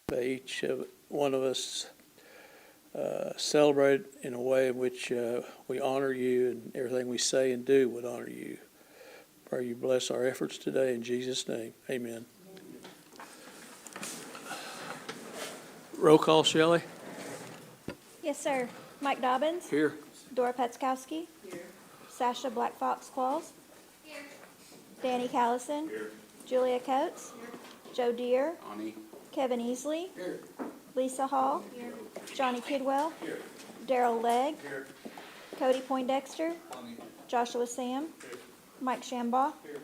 May each one of us celebrate in a way in which we honor you, and everything we say and do would honor you. Pray you bless our efforts today in Jesus' name. Amen. Roll call, Shelley. Yes, sir. Mike Dobbins. Here. Dora Petzkowski. Here. Sasha Black Fox Claus. Here. Danny Callison. Here. Julia Coates. Here. Joe Deere. Ani. Kevin Easley. Here. Lisa Hall. Here. Johnny Kidwell. Here. Daryl Legg. Here. Cody Poindexter. Ani. Joshua Sam. Here. Mike Shambaugh. Here.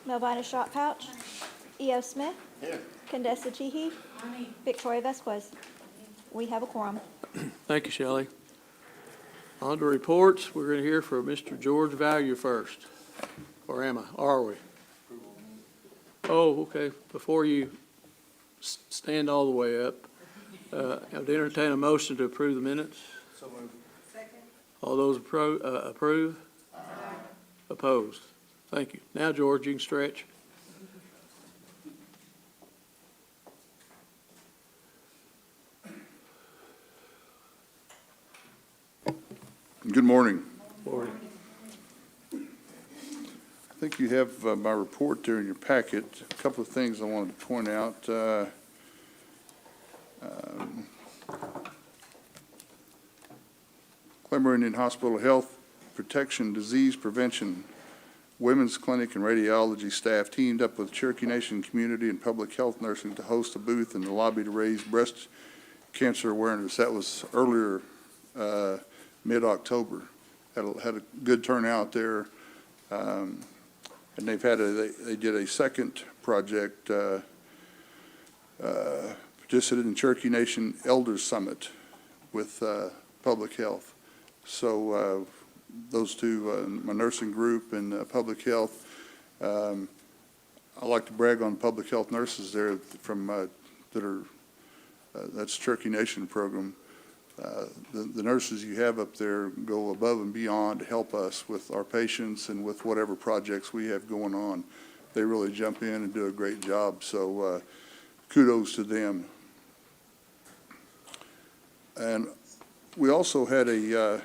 Melvina Shotpouch. E.O. Smith. Here. Condesa Teehee. Victoria Vasquez. We have a quorum. Thank you, Shelley. On to reports. We're going to hear from Mr. George Value first. Or am I? Are we? Oh, okay. Before you stand all the way up, I would entertain a motion to approve the minutes. So moved. All those approve? Aye. Opposed? Thank you. Now, George, you can stretch. Good morning. Morning. I think you have my report there in your packet. A couple of things I wanted to point out. Clemmer Indian Hospital Health Protection Disease Prevention Women's Clinic and Radiology staff teamed up with Cherokee Nation Community and Public Health Nursing to host a booth in the lobby to raise breast cancer awareness. That was earlier mid-October. Had a good turnout there, and they've had they did a second project, participated in Cherokee Nation Elders Summit with Public Health. So those two, my nursing group and Public Health, I like to brag on Public Health nurses there from that are that's Cherokee Nation program. The nurses you have up there go above and beyond to help us with our patients and with whatever projects we have going on. They really jump in and do a great job, so kudos to them. And we also had a,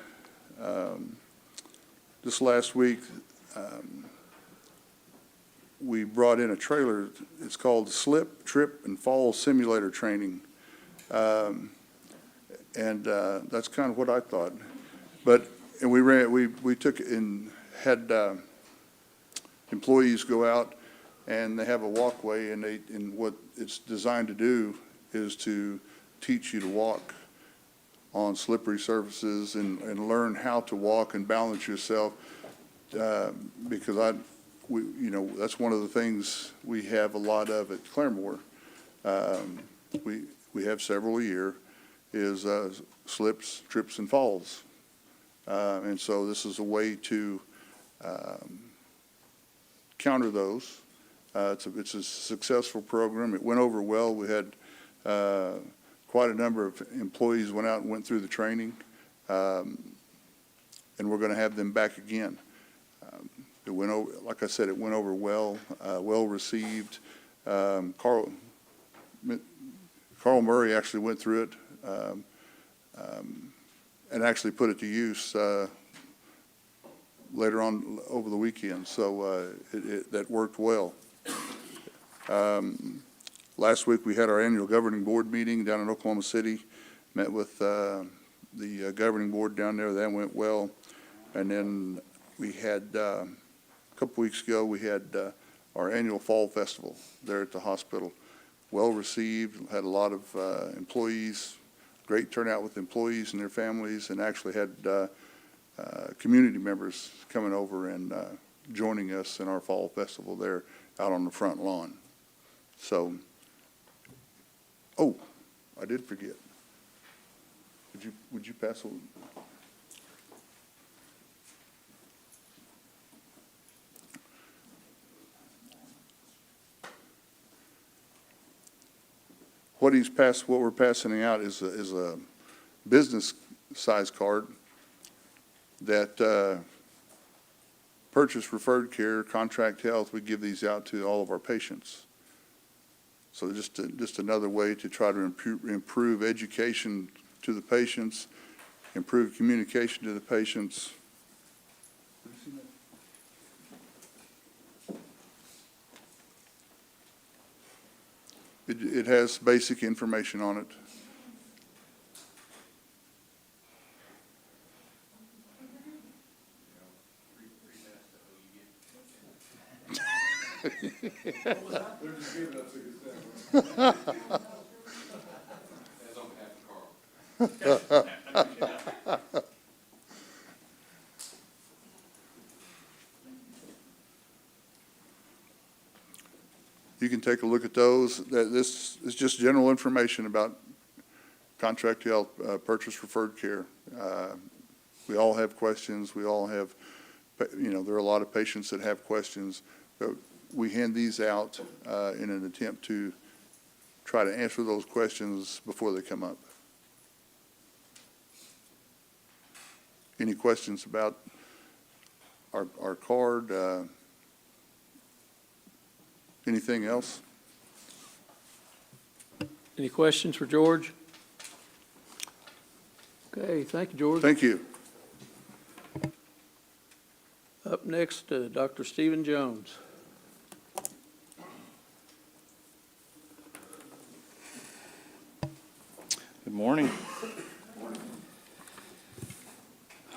this last week, we brought in a trailer. It's called Slip, Trip, and Fall Simulator Training. And that's kind of what I thought. But, and we took and had employees go out, and they have a walkway, and what it's designed to do is to teach you to walk on slippery surfaces and learn how to walk and balance yourself, because you know, that's one of the things we have a lot of at Claremore. We have several a year. Is slips, trips, and falls. And so this is a way to counter those. It's a successful program. It went over well. We had quite a number of employees went out and went through the training, and we're going to have them back again. It went over, like I said, it went over well, well received. Carl Murray actually went through it. And actually put it to use later on over the weekend. So that worked well. Last week we had our annual governing board meeting down in Oklahoma City. Met with the governing board down there. That went well. And then we had, a couple weeks ago, we had our annual fall festival there at the hospital. Well received, had a lot of employees. Great turnout with employees and their families, and actually had community members coming over and joining us in our fall festival there out on the front lawn. So, oh, I did forget. Would you pass on? What we're passing out is a business size card that purchase referred care, contract health. We give these out to all of our patients. So just another way to try to improve education to the patients, improve communication to the patients. It has basic information on it. You can take a look at those. This is just general information about contract health, purchase referred care. We all have questions. We all have, there are a lot of patients that have questions. But we hand these out in an attempt to try to answer those questions before they come up. Any questions about our card? Anything else? Any questions for George? Okay, thank you, George. Thank you. Up next, Dr. Stephen Jones. Good morning.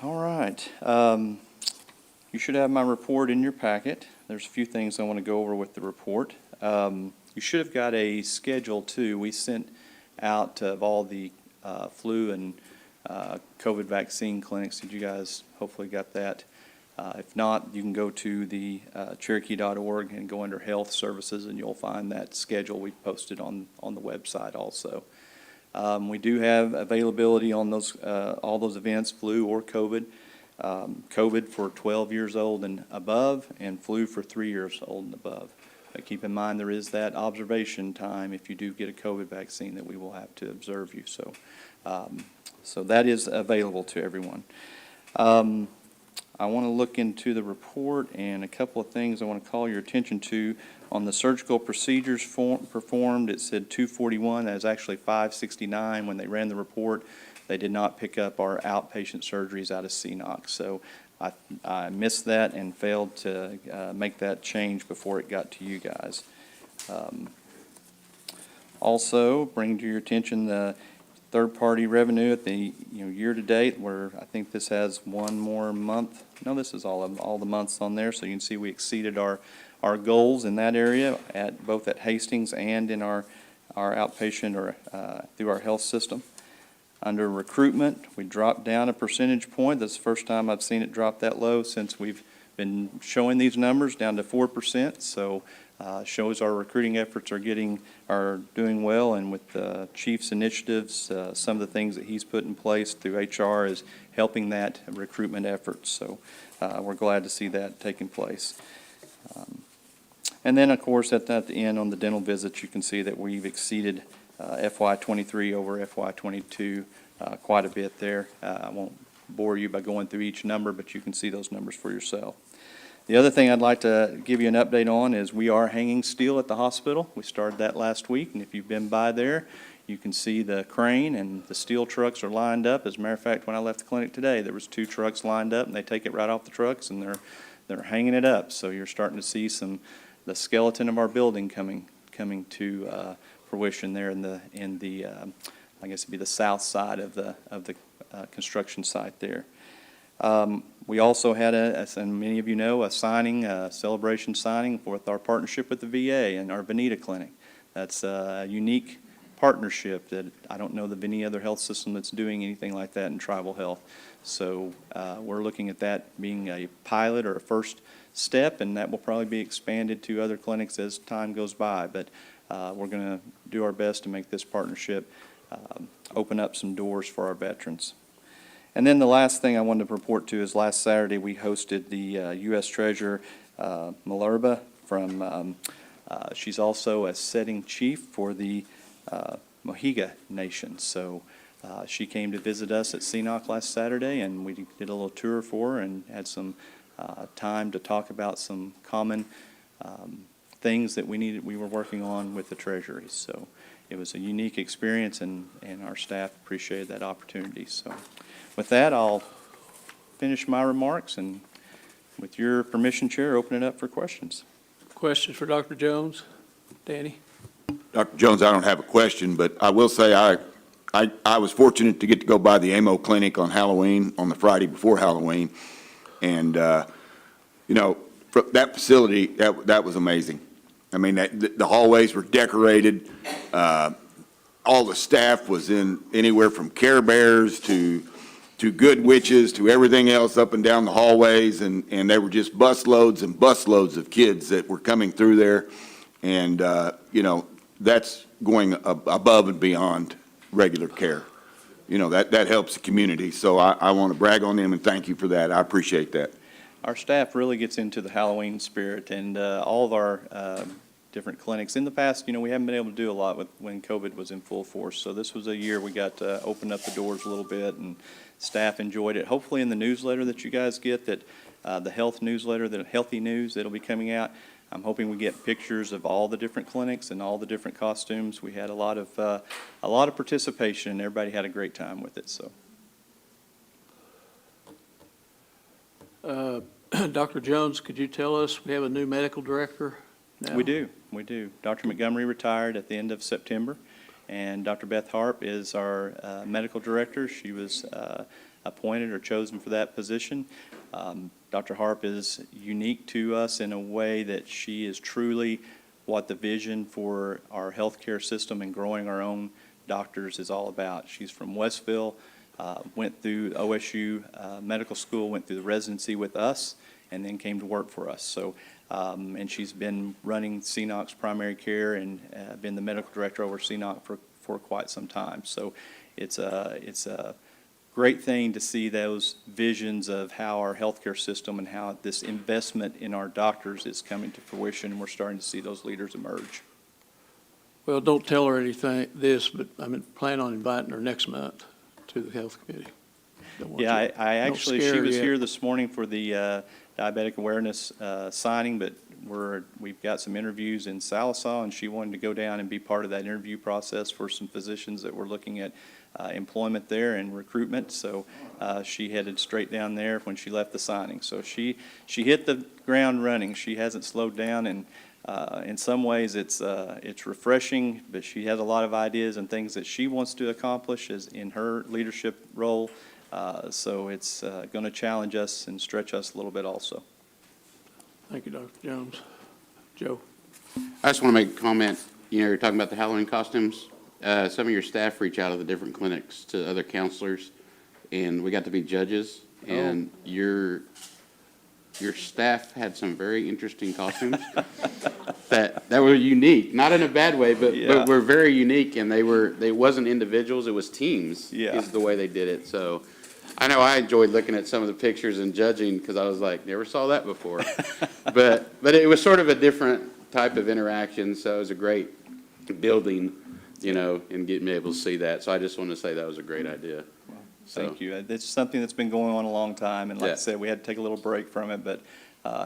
All right. You should have my report in your packet. There's a few things I want to go over with the report. You should have got a schedule, too. We sent out of all the flu and COVID vaccine clinics. Did you guys hopefully got that? If not, you can go to the Cherokee.org and go under Health Services, and you'll find that schedule we posted on the website also. We do have availability on those all those events, flu or COVID. COVID for 12 years old and above, and flu for 3 years old and above. But keep in mind there is that observation time if you do get a COVID vaccine that we will have to observe you. So, so that is available to everyone. I want to look into the report and a couple of things I want to call your attention to. On the surgical procedures performed, it said 241. That is actually 569 when they ran the report. They did not pick up our outpatient surgeries out of CNOC. So I missed that and failed to make that change before it got to you guys. Also, bring to your attention the third-party revenue at the year-to-date, where I think this has one more month. No, this is all the months on there, so you can see we exceeded our goals in that area at both at Hastings and in our outpatient or through our health system. Under recruitment, we dropped down a percentage point. That's the first time I've seen it drop that low since we've been showing these numbers, down to 4%. So shows our recruiting efforts are doing well, and with the chief's initiatives, some of the things that he's put in place through HR is helping that recruitment effort. So we're glad to see that taking place. And then, of course, at the end on the dental visits, you can see that we've exceeded FY23 over FY22 quite a bit there. I won't bore you by going through each number, but you can see those numbers for yourself. The other thing I'd like to give you an update on is we are hanging steel at the hospital. We started that last week, and if you've been by there, you can see the crane and the steel trucks are lined up. As a matter of fact, when I left the clinic today, there was 2 trucks lined up, and they take it right off the trucks, and they're hanging it up. So you're starting to see the skeleton of our building coming to fruition there in the I guess it'd be the south side of the construction site there. We also had, as many of you know, a celebration signing with our partnership with the VA and our Veneta Clinic. That's a unique partnership that I don't know of any other health system that's doing anything like that in tribal health. So we're looking at that being a pilot or a first step, and that will probably be expanded to other clinics as time goes by. But we're going to do our best to make this partnership open up some doors for our veterans. And then the last thing I wanted to report to is last Saturday we hosted the U.S. Treasurer Malerba from, she's also a setting chief for the Mohiga Nation. So she came to visit us at CNOC last Saturday, and we did a little tour for her and had some time to talk about some common things that we were working on with the Treasury. So it was a unique experience, and our staff appreciated that opportunity. So with that, I'll finish my remarks, and with your permission, Chair, open it up for questions. Questions for Dr. Jones? Danny? Dr. Jones, I don't have a question, but I will say I was fortunate to get to go by the AMO clinic on Halloween, on the Friday before Halloween. And, that facility, that was amazing. I mean, the hallways were decorated. All the staff was in anywhere from Care Bears to Good Witches to everything else up and down the hallways. And there were just busloads and busloads of kids that were coming through there. And, that's going above and beyond regular care. That helps the community. So I want to brag on them and thank you for that. I appreciate that. Our staff really gets into the Halloween spirit, and all of our different clinics. In the past, we haven't been able to do a lot when COVID was in full force. So this was a year we got to open up the doors a little bit, and staff enjoyed it. Hopefully in the newsletter that you guys get, that the health newsletter, the Healthy News that'll be coming out, I'm hoping we get pictures of all the different clinics and all the different costumes. We had a lot of participation, and everybody had a great time with it. So, Dr. Jones, could you tell us, we have a new medical director now? we do. Dr. Montgomery retired at the end of September, and Dr. Beth Harp is our medical director. She was appointed or chosen for that position. Dr. Harp is unique to us in a way that she is truly what the vision for our healthcare system and growing our own doctors is all about. She's from Westville, went through OSU Medical School, went through the residency with us, and then came to work for us. So, and she's been running CNOC's primary care and been the medical director over CNOC for quite some time. So it's a great thing to see those visions of how our healthcare system and how this investment in our doctors is coming to fruition, and we're starting to see those leaders emerge. Well, don't tell her but I'm planning on inviting her next month to the health committee. Yeah, I actually, scare she her was yet. here this morning for the diabetic awareness signing, but we've got some interviews in Salisaw, and she wanted to go down and be part of that interview process for some physicians that were looking at employment there and recruitment. So she headed straight down there when she left the signing. So she hit the ground running. She hasn't slowed down, and in some ways it's refreshing, but she has a lot of ideas and things that she wants to accomplish as in her leadership role. So it's going to challenge us and stretch us a little bit also. Thank you, Dr. Jones. Joe? I just want to make a comment. You're talking about the Halloween costumes. Some of your staff reach out of the different clinics to other counselors, and we got to be judges. And your staff had some very interesting costumes that were unique, not in a bad way, but were very unique. And they wasn't individuals; it was teams. Yeah. Is the way they did it. So. I know I enjoyed looking at some of the pictures and judging because I was like, never saw that before. but it was sort of a different type of interaction, so it was a great building, and getting able to see that. So I just want to say that was a great idea. Thank you. It's something that's been going on a long time, and like I Yeah. said, we had to take a little break from it, but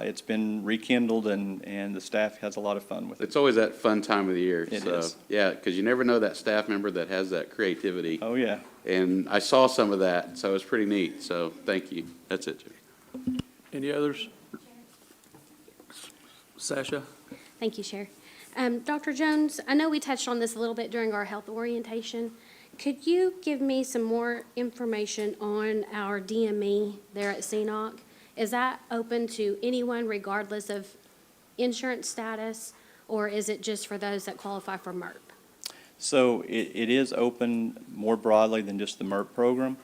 it's been rekindled, and the staff has a lot of fun with it. It's always that fun time of the year. It so, is. Yeah, because you never know that staff member that has that creativity. Oh, yeah. And I saw some of that, so it was pretty neat. So thank you. That's it, Jimmy. Any others? Sasha? Thank you, Chair. Dr. Jones, I know we touched on this a little bit during our health orientation. Could you give me some more information on our DME there at CNOC? Is that open to anyone regardless of insurance status, or is it just for those that qualify for MERP? So it is open more broadly than just the MERP program.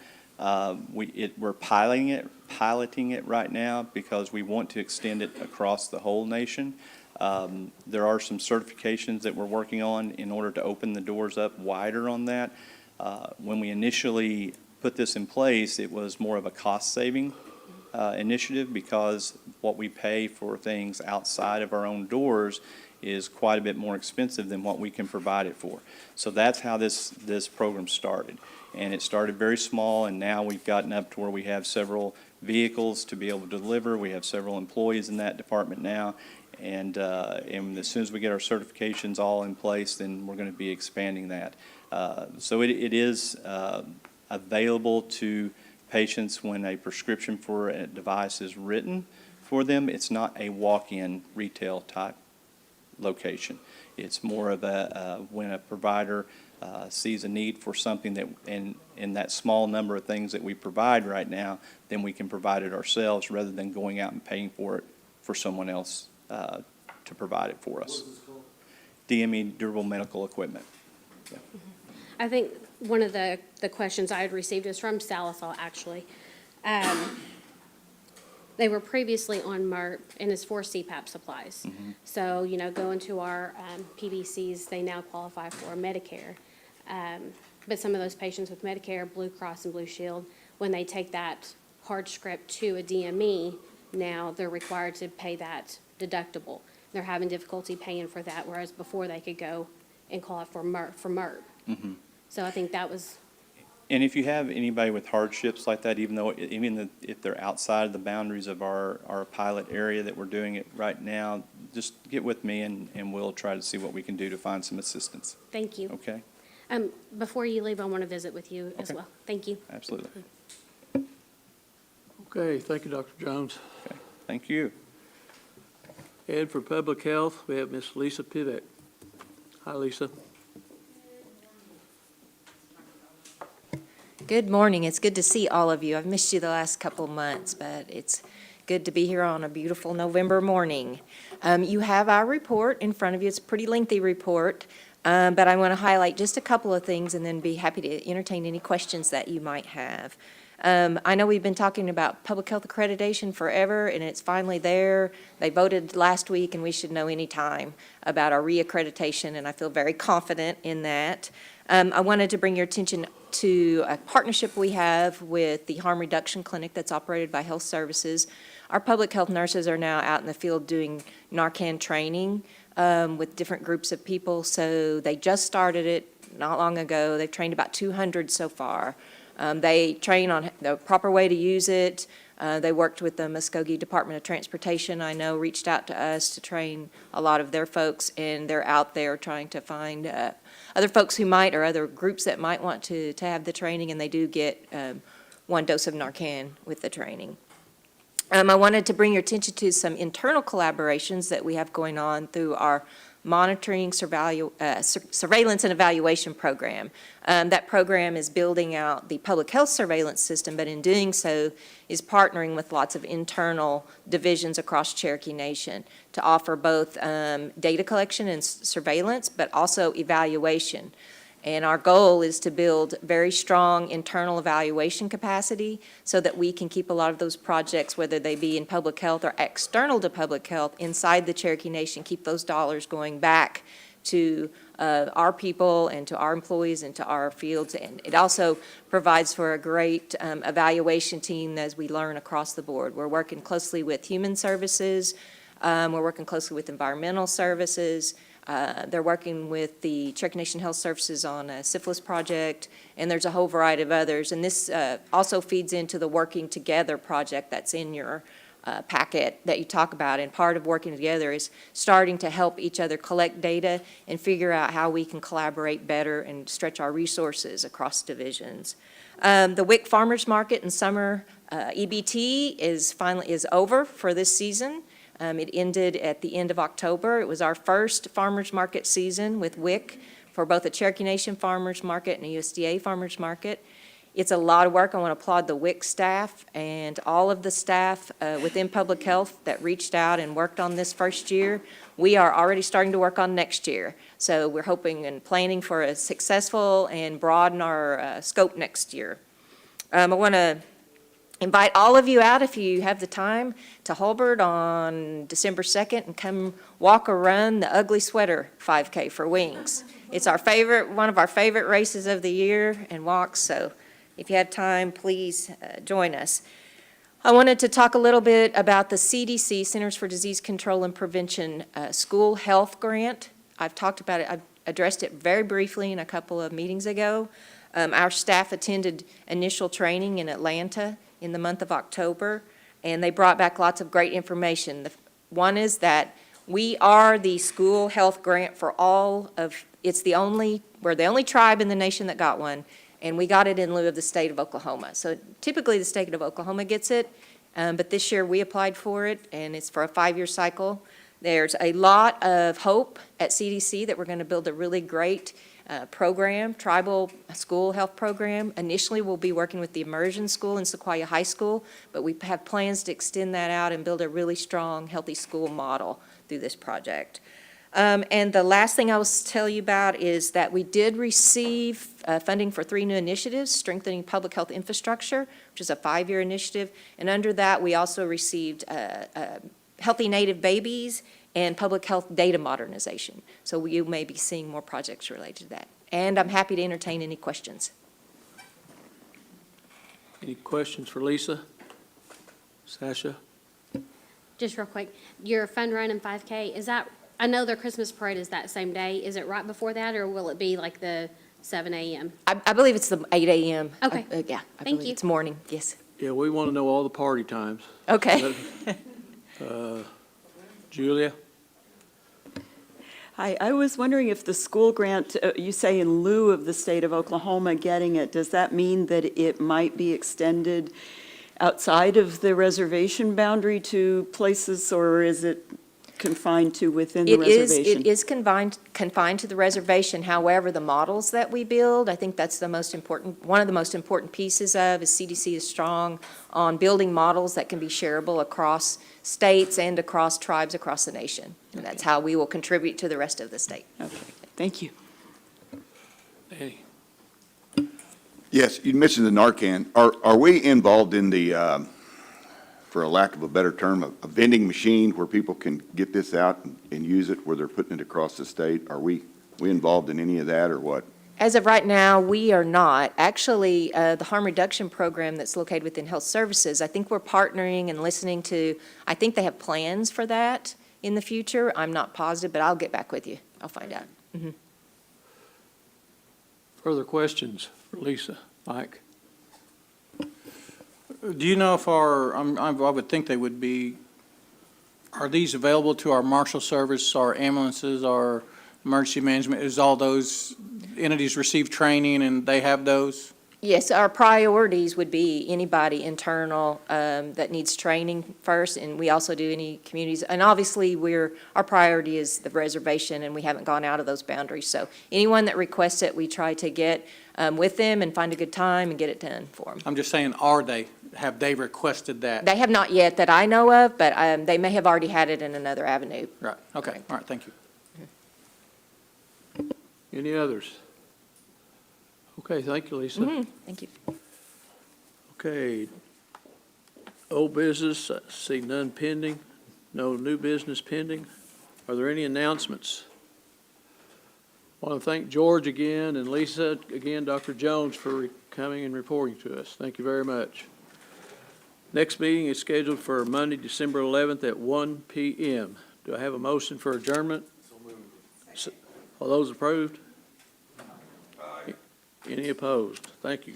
We're piloting it right now because we want to extend it across the whole nation. There are some certifications that we're working on in order to open the doors up wider on that. When we initially put this in place, it was more of a cost-saving initiative because what we pay for things outside of our own doors is quite a bit more expensive than what we can provide it for. So that's how this program started. And it started very small, and now we've gotten up to where we have several vehicles to be able to deliver. We have several employees in that department now. And as soon as we get our certifications all in place, then we're going to be expanding that. So it is available to patients when a prescription for a device is written for them. It's not a walk-in retail type location. It's more of when a provider sees a need for something that, in that small number of things that we provide right now, then we can provide it ourselves rather than going out and paying for it for someone else to provide it for us. DME, durable medical equipment. I think one of the questions I had received is from Salisol, actually. They were previously on MERP, and it's for CPAP supplies. So, going to our PBCs, they now qualify for Medicare. But some of those patients with Medicare, Blue Cross and Blue Shield, when they take that hard script to a DME, now they're required to pay that deductible. They're having difficulty paying for that, whereas before they could go and call it for MERP. So I think that was, And if you have anybody with hardships like that, even if they're outside of the boundaries of our pilot area that we're doing it right now, just get with me and we'll try to see what we can do to find some assistance. thank you. Okay? Before you leave, I want to visit with you as Okay. well. Thank you. Absolutely. Okay, thank you, Dr. Jones. Okay. Thank you. And for Public Health, we have Miss Lisa Pivek. Hi, Lisa. Good morning. It's good to see all of you. I've missed you the last couple of months, but it's good to be here on a beautiful November morning. You have our report in front of you. It's a pretty lengthy report, but I want to highlight just a couple of things and then be happy to entertain any questions that you might have. I know we've been talking about public health accreditation forever, and it's finally there. They voted last week, and we should know any time about our reaccreditation, and I feel very confident in that. I wanted to bring your attention to a partnership we have with the Harm Reduction Clinic that's operated by Health Services. Our public health nurses are now out in the field doing Narcan training with different groups of people, so they just started it not long ago. They've trained about 200 so far. They train on the proper way to use it. They worked with the Muskogee Department of Transportation, I know, reached out to us to train a lot of their folks, and they're out there trying to find other folks who might, or other groups that might want to have the training, and they do get 1 dose of Narcan with the training. I wanted to bring your attention to some internal collaborations that we have going on through our monitoring, surveillance and evaluation program. That program is building out the public health surveillance system, but in doing so is partnering with lots of internal divisions across Cherokee Nation to offer both data collection and surveillance, but also evaluation. And our goal is to build very strong internal evaluation capacity so that we can keep a lot of those projects, whether they be in public health or external to public health, inside the Cherokee Nation, keep those dollars going back to our people and to our employees and to our fields. And it also provides for a great evaluation team as we learn across the board. We're working closely with Human Services. We're working closely with Environmental Services. They're working with the Cherokee Nation Health Services on a syphilis project, and there's a whole variety of others. And this also feeds into the Working Together project that's in your packet that you talk about. And part of working together is starting to help each other collect data and figure out how we can collaborate better and stretch our resources across divisions. The WIC Farmers Market in summer EBT is over for this season. It ended at the end of October. It was our first farmers market season with WIC for both a Cherokee Nation farmers market and a USDA farmers market. It's a lot of work. I want to applaud the WIC staff and all of the staff within public health that reached out and worked on this first year. We are already starting to work on next year. So we're hoping and planning for a successful and broaden our scope next year. I want to invite all of you out, if you have the time, to Hulbert on December 2nd and come walk or run the Ugly Sweater 5K for Wings. It's one of our favorite races of the year and walks, so if you have time, please join us. I wanted to talk a little bit about the CDC, Centers for Disease Control and Prevention, School Health Grant. I've talked about it, I've addressed it very briefly in a couple of meetings ago. Our staff attended initial training in Atlanta in the month of October, and they brought back lots of great information. One is that we are the school health grant for all of, we're the only tribe in the nation that got one, and we got it in lieu of the state of Oklahoma. So typically, the state of Oklahoma gets it, but this year we applied for it, and it's for a 5-year cycle. There's a lot of hope at CDC that we're going to build a really great program, tribal school health program. Initially, we'll be working with the immersion school in Sequoia High School, but we have plans to extend that out and build a really strong, healthy school model through this project. And the last thing I will tell you about is that we did receive funding for 3 new initiatives, strengthening public health infrastructure, which is a 5-year initiative. And under that, we also received Healthy Native Babies and public health data modernization. So you may be seeing more projects related to that. And I'm happy to entertain any questions. Any questions for Lisa? Sasha? Just real quick, your fun run and 5K, is that, I know their Christmas parade is that same day. Is it right before that, or will it be like the 7 a.m.? I believe it's the 8 a.m. Okay. Yeah, I Thank believe you. it's morning, yes. Yeah, we want to know all the party times. Okay. Julia? Hi, I was wondering if the school grant, you say in lieu of the state of Oklahoma getting it, does that mean that it might be extended outside of the reservation boundary to places, or is it confined to within the reservation? It is confined to the reservation. However, the models that we build, I think that's the most important, one of the most important pieces of, is CDC is strong on building models that can be shareable across states and across tribes across the nation. And that's how we will contribute to the rest of the state. Okay, thank you. Danny? Yes, you mentioned the Narcan. Are we involved in the, for a lack of a better term, a vending machine where people can get this out and use it, where they're putting it across the state? Are we involved in any of that, or what? As of right now, we are not. Actually, the harm reduction program that's located within health services, I think we're partnering and listening to, I think they have plans for that in the future. I'm not positive, but I'll get back with you. I'll find out. Further questions for Lisa? Mike? Do you know if I would think they would be, are these available to our marshal service, our ambulances, our emergency management? Is all those entities receive training and they have those? Yes, our priorities would be anybody internal that needs training first, and we also do any communities. And obviously, our priority is the reservation, and we haven't gone out of those boundaries. So anyone that requests it, we try to get with them and find a good time and get it done for them. I'm just saying, have they requested that? They have not yet that I know of, but they may have already had it in another avenue. Right, okay, all right, thank you. Any others? Okay, thank you, Lisa. Thank you. Okay. Old business, I see none pending, no new business pending. Are there any announcements? I want to thank George again and Lisa again, Dr. Jones, for coming and reporting to us. Thank you very much. Next meeting is scheduled for Monday, December 11th at 1 p.m. Do I have a motion for adjournment? So moved. All those approved? Any opposed? Thank you.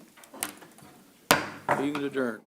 Meeting adjourned.